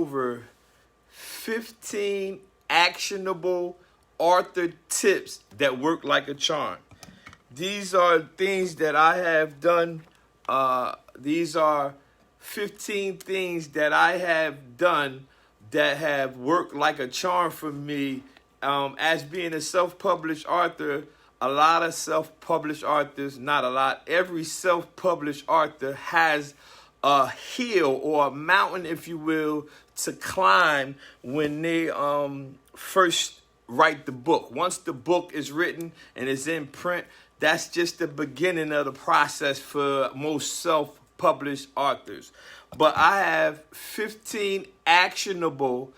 over 15 actionable author tips that work like a charm. These are things that I have done. These are 15 things that I have done that have worked like a charm for me. As being a self-published author, a lot of self-published authors, not a lot, every self-published author has a hill or a mountain, if you will, to climb when they first write the book. Once the book is written and is in print, that's just the beginning of the process for most self-published authors. But I have 15 actionable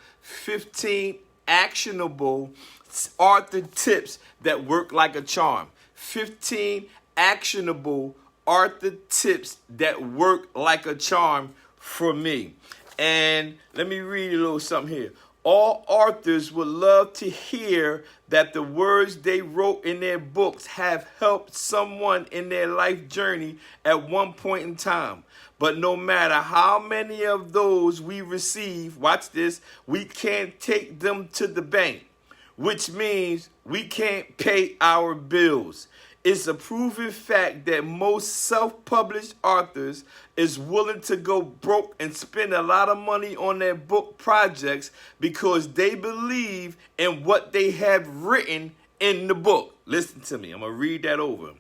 author tips that work like a charm. 15 actionable author tips that work like a charm for me. And let me read a little something here. All authors would love to hear that the words they wrote in their books have helped someone in their life journey at one point in time. But no matter how many of those we receive, watch this, we can't take them to the bank, which means we can't pay our bills. It's a proven fact that most self-published authors is willing to go broke and spend a lot of money on their book projects because they believe in what they have written in the book. Listen to me. I'm going to read that over.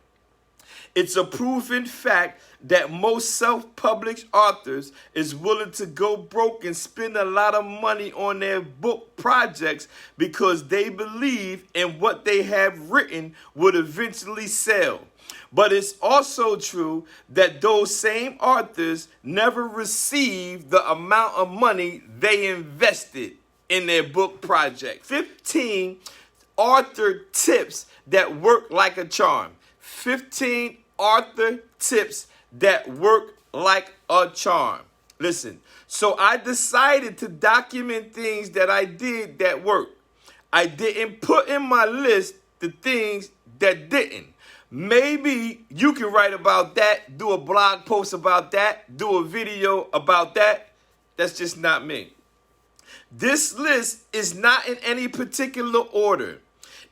It's a proven fact that most self-published authors is willing to go broke and spend a lot of money on their book projects because they believe in what they have written would eventually sell. But it's also true that those same authors never receive the amount of money they invested in their book project. 15 author tips that work like a charm. 15 author tips that work like a charm. Listen, so I decided to document things that I did that worked. I didn't put in my list the things that didn't. Maybe you can write about that, do a blog post about that, do a video about that. That's just not me. This list is not in any particular order.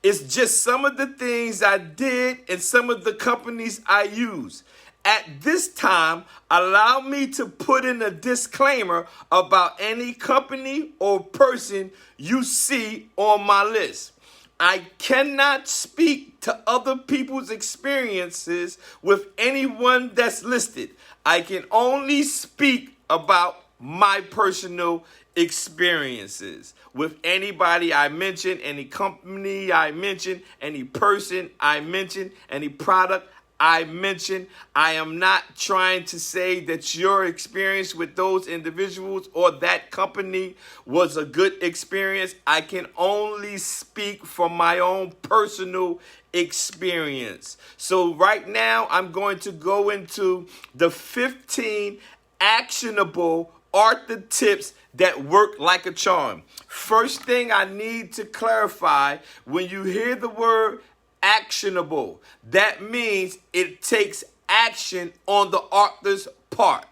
It's just some of the things I did and some of the companies I use. At this time, allow me to put in a disclaimer about any company or person you see on my list. I cannot speak to other people's experiences with anyone that's listed. I can only speak about my personal experiences with anybody I mention, any company I mention, any person I mention, any product I mention. I am not trying to say that your experience with those individuals or that company was a good experience. I can only speak from my own personal experience. So right now I'm going to go into the 15 actionable author tips that work like a charm. First thing I need to clarify, when you hear the word actionable, that means it takes action on the author's part.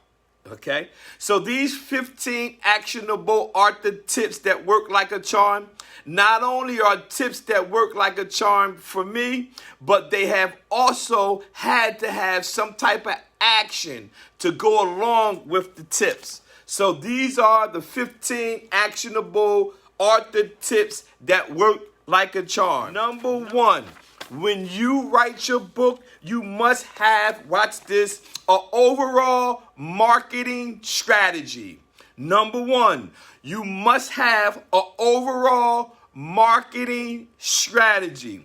Okay? So these 15 actionable author tips that work like a charm not only are tips that work like a charm for me, but they have also had to have some type of action to go along with the tips. So these are the 15 actionable author tips that work like a charm. Number 1, when you write your book, you must have, watch this, an overall marketing strategy. Number 1, you must have an overall marketing strategy.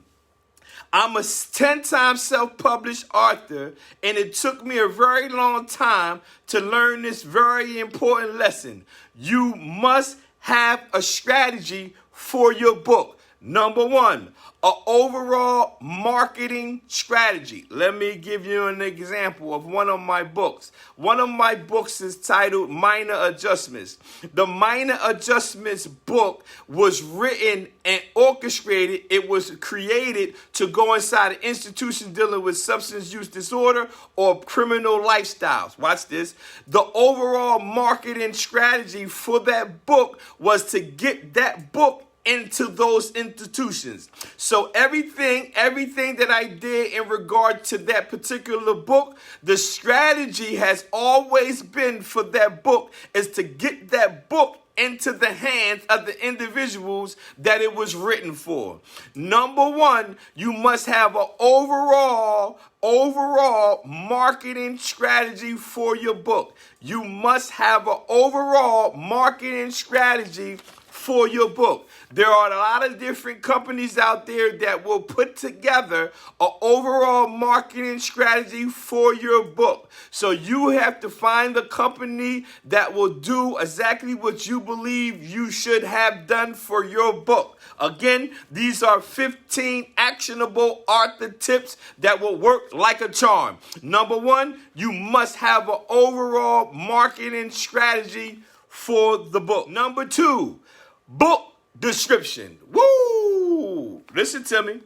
I'm a 10-time self-published author, and it took me a very long time to learn this very important lesson. You must have a strategy for your book. Number one, an overall marketing strategy. Let me give you an example of one of my books. One of my books is titled Minor Adjustments. The Minor Adjustments book was written and orchestrated. It was created to go inside an institution dealing with substance use disorder or criminal lifestyles. Watch this. The overall marketing strategy for that book was to get that book into those institutions. So everything that I did in regard to that particular book, the strategy has always been for that book is to get that book into the hands of the individuals that it was written for. Number one, you must have an overall marketing strategy for your book. You must have an overall marketing strategy for your book. There are a lot of different companies out there that will put together an overall marketing strategy for your book. So you have to find the company that will do exactly what you believe you should have done for your book. Again, these are 15 actionable author tips that will work like a charm. Number one, you must have an overall marketing strategy for the book. Number two, book description. Woo! Listen to me.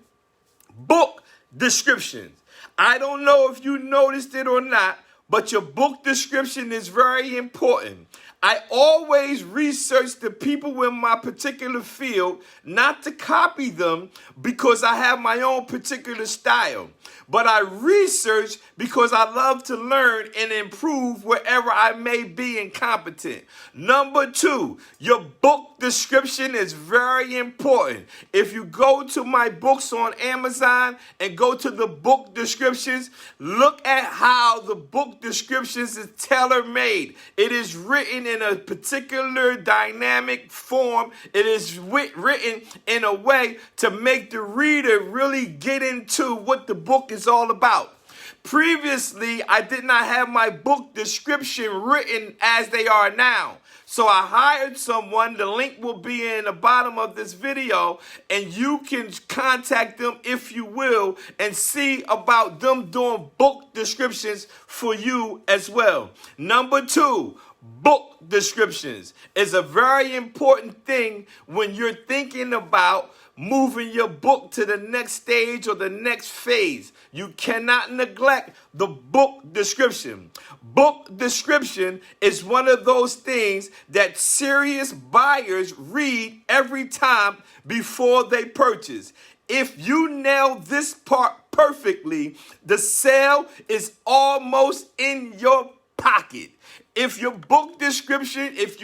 Book descriptions. I don't know if you noticed it or not, but your book description is very important. I always research the people in my particular field, not to copy them because I have my own particular style, but I research because I love to learn and improve wherever I may be incompetent. Number two, your book description is very important. If you go to my books on Amazon and go to the book descriptions, look at how the book descriptions is tailor-made. It is written in a particular dynamic form. It is written in a way to make the reader really get into what the book is all about. Previously, I did not have my book description written as they are now. So I hired someone. The link will be in the bottom of this video, and you can contact them if you will and see about them doing book descriptions for you as well. Number two, book descriptions is a very important thing when you're thinking about moving your book to the next stage or the next phase. You cannot neglect the book description. Book description is one of those things that serious buyers read every time before they purchase. If you nail this part perfectly, the sale is almost in your pocket. If you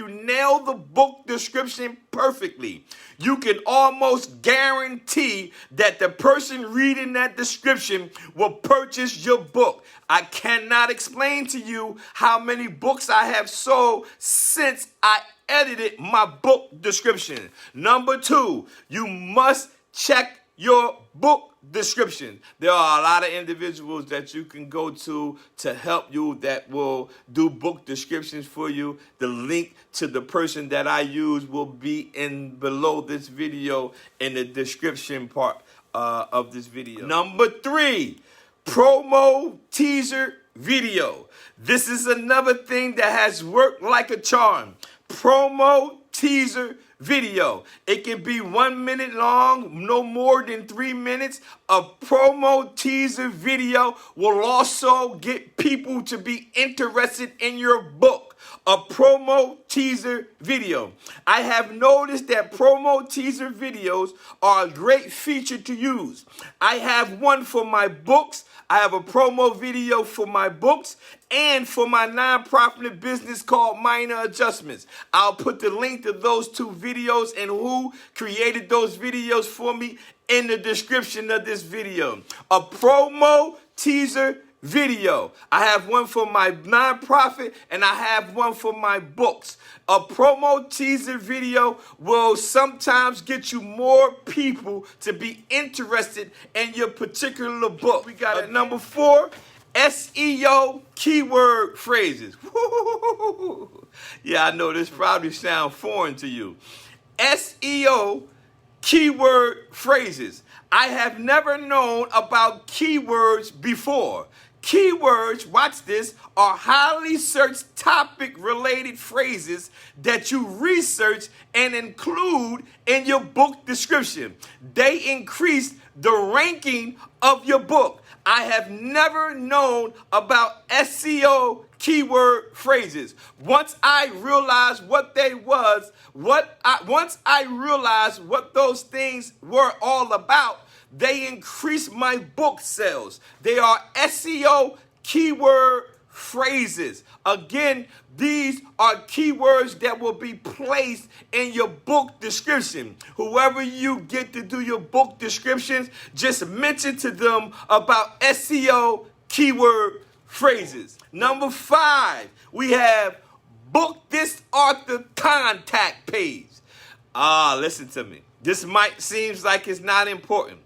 nail the book description perfectly, you can almost guarantee that the person reading that description will purchase your book. I cannot explain to you how many books I have sold since I edited my book description. Number two, you must check your book description. There are a lot of individuals that you can go to help you that will do book descriptions for you. The link to the person that I use will be in below this video in the description part of this video. Number three, promo teaser video. This is another thing that has worked like a charm. Promo teaser video. It can be 1 minute long, no more than 3 minutes. A promo teaser video will also get people to be interested in your book. A promo teaser video. I have noticed that promo teaser videos are a great feature to use. I have one for my books. I have a promo video for my books and for my nonprofit business called Minor Adjustments. I'll put the link to those two videos and who created those videos for me in the description of this video. A promo teaser video. I have one for my nonprofit and I have one for my books. A promo teaser video will sometimes get you more people to be interested in your particular book. We got at number 4, SEO keyword phrases. Yeah, I know this probably sounds foreign to you. SEO keyword phrases. I have never known about keywords before. Keywords, watch this, are highly searched topic-related phrases that you research and include in your book description. They increase the ranking of your book. I have never known about SEO keyword phrases. Once I realized what they was, once I realized what those things were all about, they increased my book sales. They are SEO keyword phrases. Again, these are keywords that will be placed in your book description. Whoever you get to do your book descriptions, just mention to them about SEO keyword phrases. Number 5, we have book this author contact page. Listen to me. This might seems like it's not important.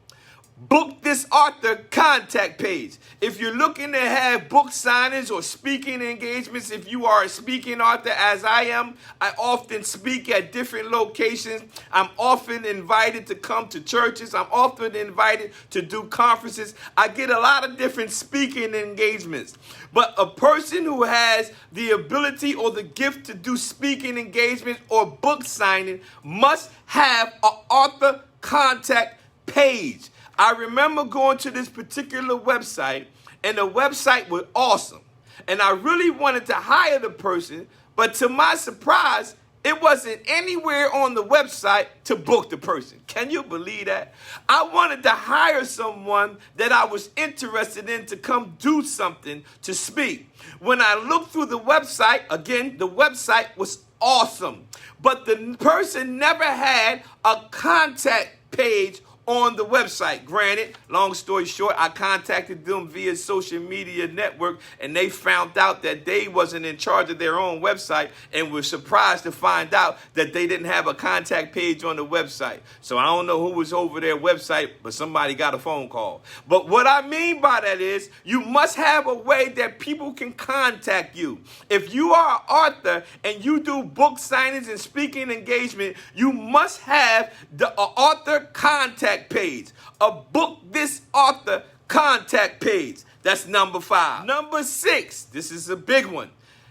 Book this author contact page. If you're looking to have book signings or speaking engagements, if you are a speaking author as I am, I often speak at different locations. I'm often invited to come to churches. I'm often invited to do conferences. I get a lot of different speaking engagements. But a person who has the ability or the gift to do speaking engagements or book signing must have an author contact page. I remember going to this particular website, and the website was awesome. And I really wanted to hire the person, but to my surprise, it wasn't anywhere on the website to book the person. Can you believe that? I wanted to hire someone that I was interested in to come do something to speak. When I looked through the website, again, the website was awesome, but the person never had a contact page on the website. Granted, long story short, I contacted them via social media network, and they found out that they wasn't in charge of their own website and were surprised to find out that they didn't have a contact page on the website. So I don't know who was over their website, but somebody got a phone call. But what I mean by that is you must have a way that people can contact you. If you are an author and you do book signings and speaking engagement, you must have the author contact page, a book this author contact page. That's number 5. Number 6, this is a big one.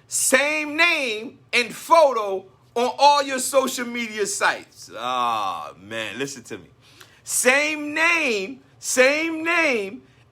Same name and photo on all your social media sites. Man, listen to me. Same name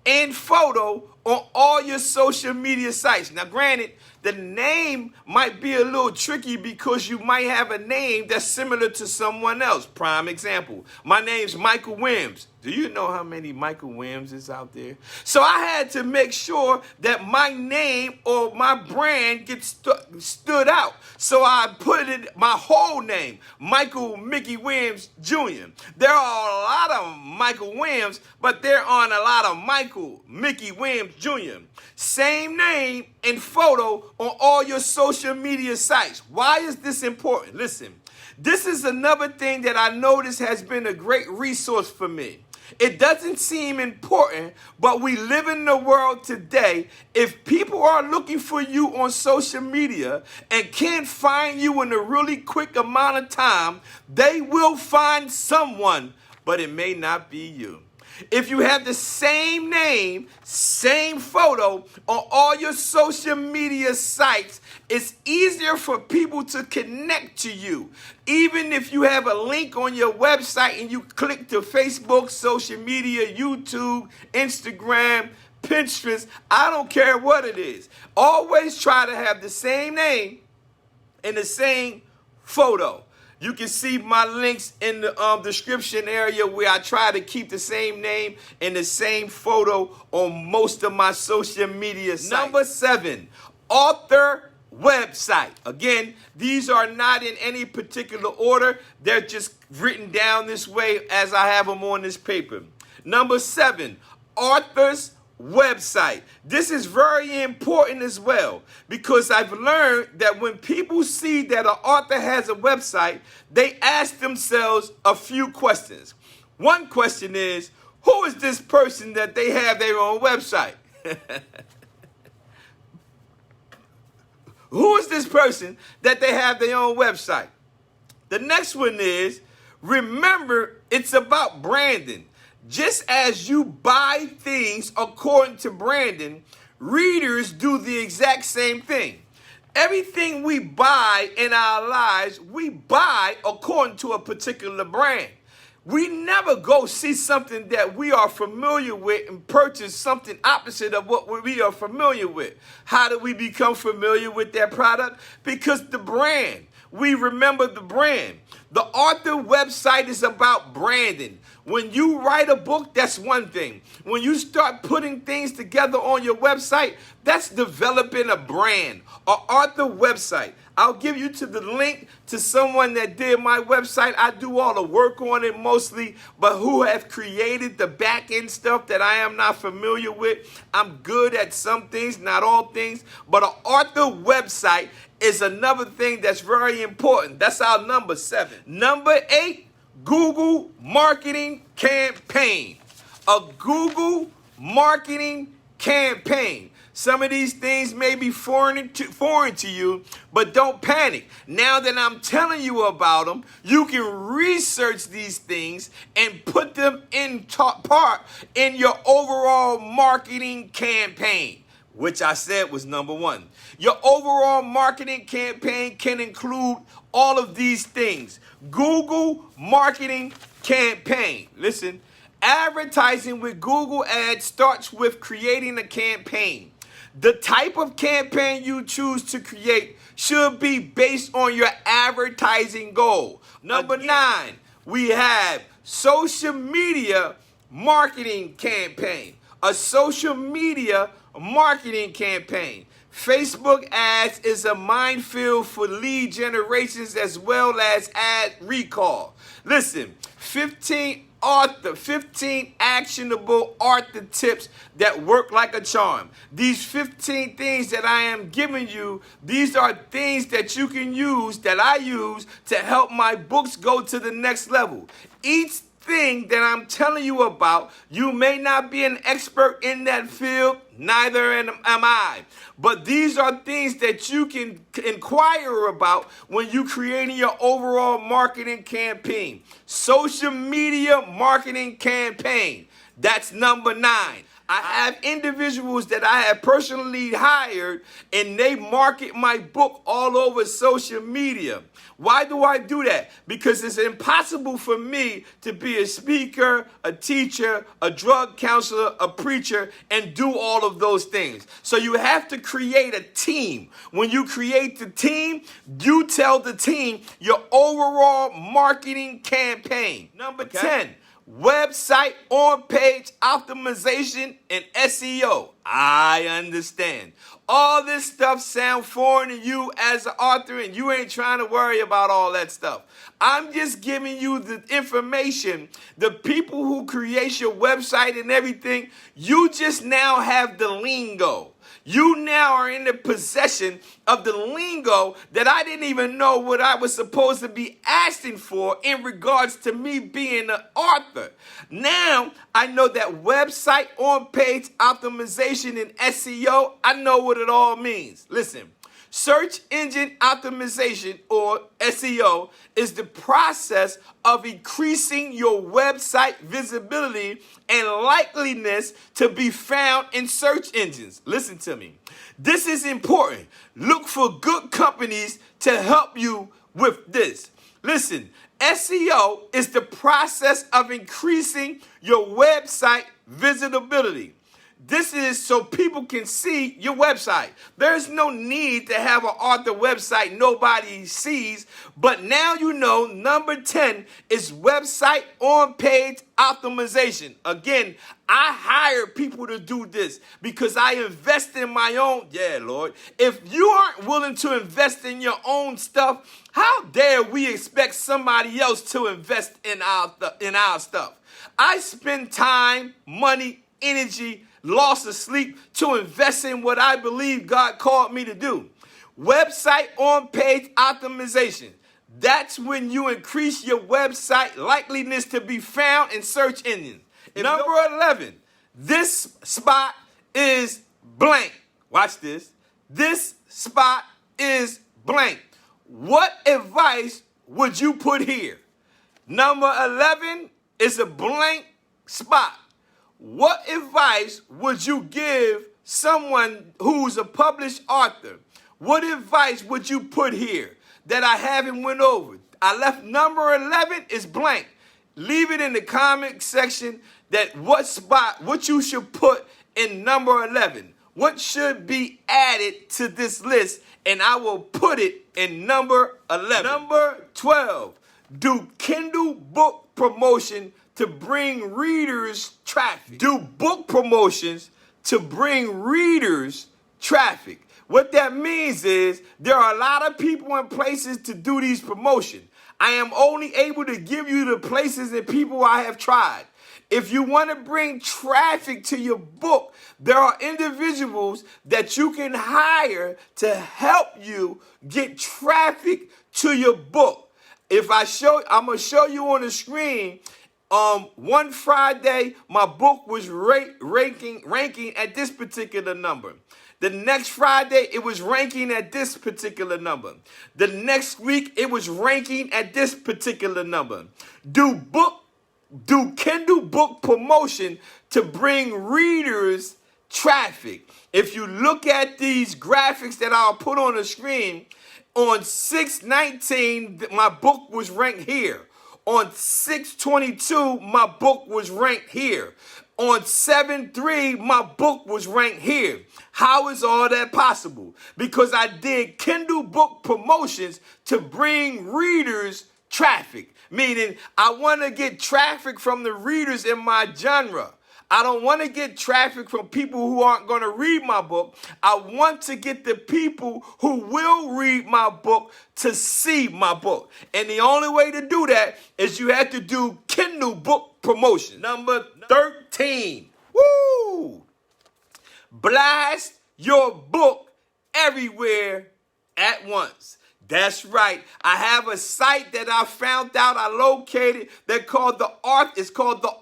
and photo on all your social media sites. Now, granted, the name might be a little tricky because you might have a name that's similar to someone else. Prime example, my name's Michael Williams. Do you know how many Michael Williams is out there? So I had to make sure that my name or my brand gets stood out. So I put it my whole name, Michael Mickey Williams Jr. There are a lot of Michael Williams, but there aren't a lot of Michael Mickey Williams Jr. Same name and photo on all your social media sites. Why is this important? Listen, this is another thing that I noticed has been a great resource for me. It doesn't seem important, but we live in the world today. If people are looking for you on social media and can't find you in a really quick amount of time, they will find someone, but it may not be you. If you have the same name, same photo on all your social media sites, it's easier for people to connect to you. Even if you have a link on your website and you click to Facebook, social media, YouTube, Instagram, Pinterest, I don't care what it is. Always try to have the same name and the same photo. You can see my links in the description area where I try to keep the same name and the same photo on most of my social media sites. Number 7, author website. Again, these are not in any particular order. They're just written down this way as I have them on this paper. Number 7, author's website. This is very important as well because I've learned that when people see that an author has a website, they ask themselves a few questions. One question is, who is this person that they have their own website? Who is this person that they have their own website? The next one is, Remember, it's about branding. Just as you buy things according to branding, readers do the exact same thing. Everything we buy in our lives, we buy according to a particular brand. We never go see something that we are familiar with and purchase something opposite of what we are familiar with. How do we become familiar with that product? Because the brand. We remember the brand. The author website is about branding. When you write a book, that's one thing. When you start putting things together on your website, that's developing a brand. An author website. I'll give you to the link to someone that did my website. I do all the work on it mostly, but who have created the back end stuff that I am not familiar with. I'm good at some things, not all things, but an author website is another thing that's very important. That's our number 7. Number 8, Google marketing campaign. A Google marketing campaign. Some of these things may be foreign to you, but don't panic. Now that I'm telling you about them, you can research these things and put them in part in your overall marketing campaign, which I said was number 1. Your overall marketing campaign can include all of these things. Google marketing campaign. Listen, advertising with Google Ads starts with creating a campaign. The type of campaign you choose to create should be based on your advertising goal. Number 9, we have social media marketing campaign. A social media marketing campaign. Facebook ads is a minefield for lead generations as well as ad recall. Listen, 15 actionable author tips that work like a charm. These 15 things that I am giving you, these are things that you can use, that I use to help my books go to the next level. Each thing that I'm telling you about, you may not be an expert in that field, neither am I. But these are things that you can inquire about when you're creating your overall marketing campaign. Social media marketing campaign. That's number 9. I have individuals that I have personally hired, and they market my book all over social media. Why do I do that? Because it's impossible for me to be a speaker, a teacher, a drug counselor, a preacher, and do all of those things. So you have to create a team. When you create the team, you tell the team your overall marketing campaign. Number 10. Website on-page optimization and SEO. I understand. All this stuff sounds foreign to you as an author, and you ain't trying to worry about all that stuff. I'm just giving you the information. The people who create your website and everything, you just now have the lingo. You now are in the possession of the lingo that I didn't even know what I was supposed to be asking for in regards to me being an author. Now I know that website on-page optimization and SEO, I know what it all means. Listen. Search engine optimization, or SEO, is the process of increasing your website visibility and likeliness to be found in search engines. Listen to me. This is important. Look for good companies to help you with this. Listen, SEO is the process of increasing your website visibility. This is so people can see your website. There's no need to have an author website nobody sees, but now you know number 10 is website on-page optimization. Again, I hire people to do this because I invest in my own. Yeah, Lord. If you aren't willing to invest in your own stuff, how dare we expect somebody else to invest in our stuff? I spend time, money, energy, loss of sleep to invest in what I believe God called me to do. Website on-page optimization. That's when you increase your website likeliness to be found in search engines. Number 11, this spot is blank. Watch this. This spot is blank. What advice would you put here? Number 11 is a blank spot. What advice would you give someone who's a published author? What advice would you put here that I haven't went over? I left number 11 is blank. Leave it in the comment section that what you should put in number 11. What should be added to this list, and I will put it in number 11. Number 12, do Kindle book promotion to bring readers traffic. Do book promotions to bring readers traffic. What that means is there are a lot of people and places to do these promotions. I am only able to give you the places and people I have tried. If you want to bring traffic to your book, there are individuals that you can hire to help you get traffic to your book. I'm going to show you on the screen. One Friday, my book was ranking at this particular number. The next Friday, it was ranking at this particular number. The next week, it was ranking at this particular number. Do Kindle book promotion to bring readers traffic. If you look at these graphics that I'll put on the screen, on 6/19, my book was ranked here. On 6/22, my book was ranked here. On 7/3, my book was ranked here. How is all that possible? Because I did Kindle book promotions to bring readers traffic. Meaning, I want to get traffic from the readers in my genre. I don't want to get traffic from people who aren't going to read my book. I want to get the people who will read my book to see my book. And the only way to do that is you have to do Kindle book promotion. Number 13. Woo! Blast your book everywhere at once. That's right. I have a site that I found out I located that called the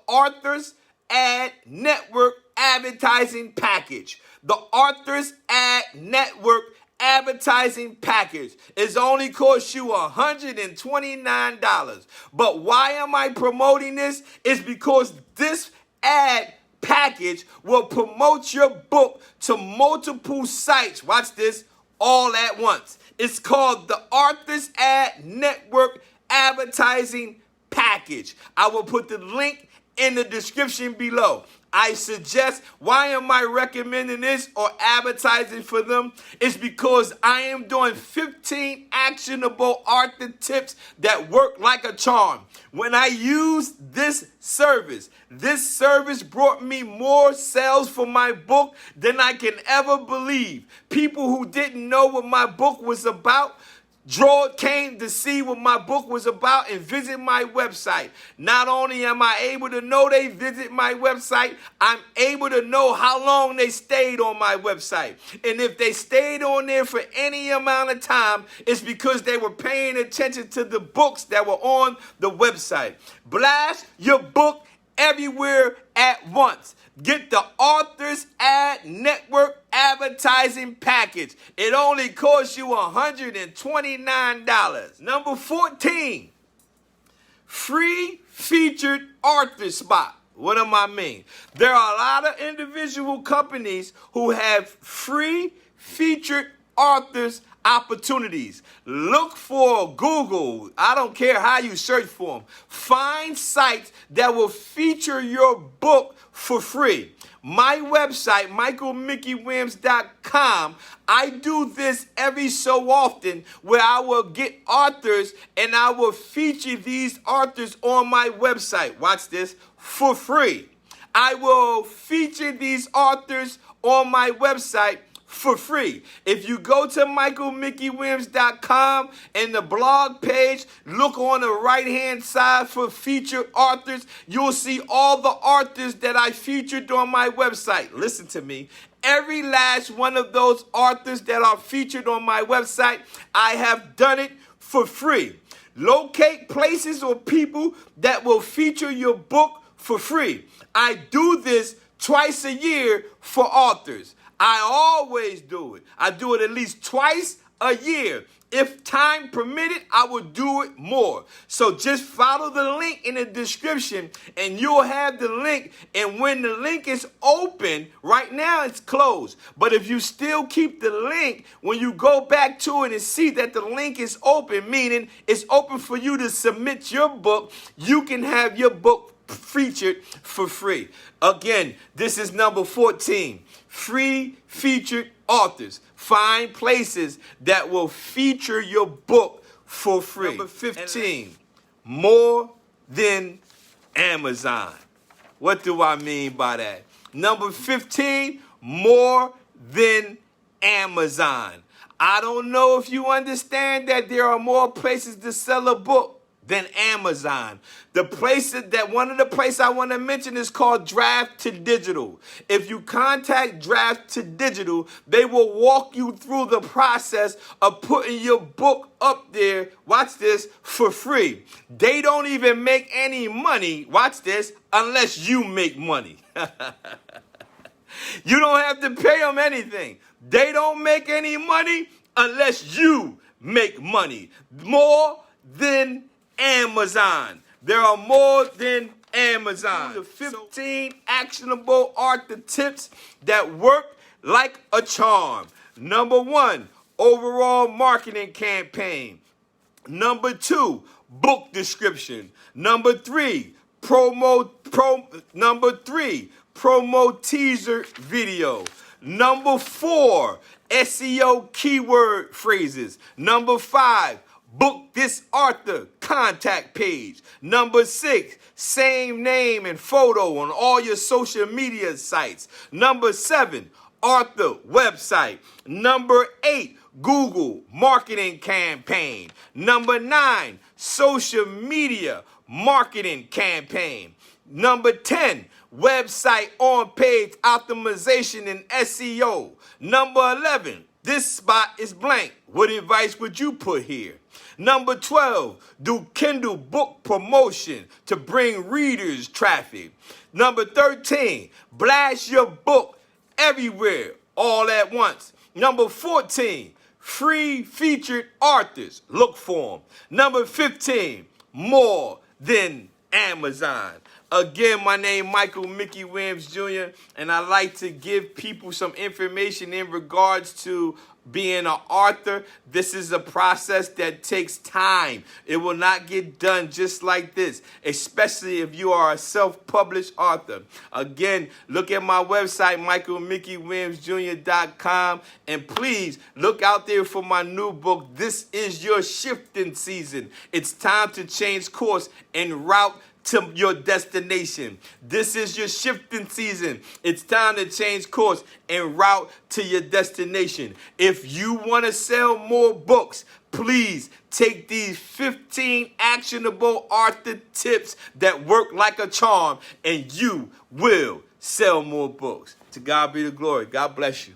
Authors Ad Network Advertising Package. The Authors Ad Network Advertising Package is only cost you $129. But why am I promoting this? It's because this ad package will promote your book to multiple sites. Watch this, all at once. It's called the Authors Ad Network Advertising Package. I will put the link in the description below. I suggest, why am I recommending this or advertising for them? It's because I am doing 15 actionable author tips that work like a charm. When I use this service brought me more sales for my book than I can ever believe. People who didn't know what my book was about came to see what my book was about and visit my website. Not only am I able to know they visit my website, I'm able to know how long they stayed on my website. And if they stayed on there for any amount of time, it's because they were paying attention to the books that were on the website. Blast your book everywhere at once. Get the Authors Ad Network Advertising Package. It only costs you $129. Number 14, free featured author spot. What do I mean? There are a lot of individual companies who have free featured authors opportunities. Look for Google. I don't care how you search for them. Find sites that will feature your book for free. My website, michaelmickeywilliams.com, I do this every so often where I will get authors and I will feature these authors on my website. Watch this, for free. I will feature these authors on my website for free. If you go to michaelmickeywilliams.com and the blog page, look on the right-hand side for featured authors, you'll see all the authors that I featured on my website. Listen to me. Every last one of those authors that are featured on my website, I have done it for free. Locate places or people that will feature your book for free. I do this twice a year for authors. I always do it. I do it at least twice a year. If time permitted, I will do it more. So just follow the link in the description and you'll have the link. And when the link is open, right now it's closed. But if you still keep the link, when you go back to it and see that the link is open, meaning it's open for you to submit your book, you can have your book featured for free. Again, this is number 14. Free featured authors. Find places that will feature your book for free. Number 15. More than Amazon. What do I mean by that? Number 15. More than Amazon. I don't know if you understand that there are more places to sell a book than Amazon. One of the places I want to mention is called Draft to Digital. If you contact Draft to Digital, they will walk you through the process of putting your book up there, watch this, for free. They don't even make any money, watch this, unless you make money. You don't have to pay them anything. They don't make any money unless you make money. More than Amazon. There are more than Amazon. The 15 actionable author tips that work like a charm. Number 1, overall marketing campaign. Number 2, book description. Number 3, promo teaser video. Number 4, SEO keyword phrases. Number 5, book this author contact page. Number 6, same name and photo on all your social media sites. Number 7, author website. Number 8, Google marketing campaign. Number 9, social media marketing campaign. Number 10, website on-page optimization and SEO. Number 11, this spot is blank. What advice would you put here? Number 12, do Kindle book promotion to bring readers traffic. Number 13, blast your book everywhere all at once. Number 14, free featured authors. Look for them. Number 15, more than Amazon. Again, my name is Michael Mickey Williams Jr., and I like to give people some information in regards to being an author. This is a process that takes time. It will not get done just like this, especially if you are a self-published author. Again, look at my website, michaelmickeywilliamsjr.com, and please look out there for my new book, This Is Your Shifting Season. It's time to change course en route to your destination. This is your shifting season. It's time to change course en route to your destination. If you want to sell more books, please take these 15 actionable author tips that work like a charm, and you will sell more books. To God be the glory. God bless you.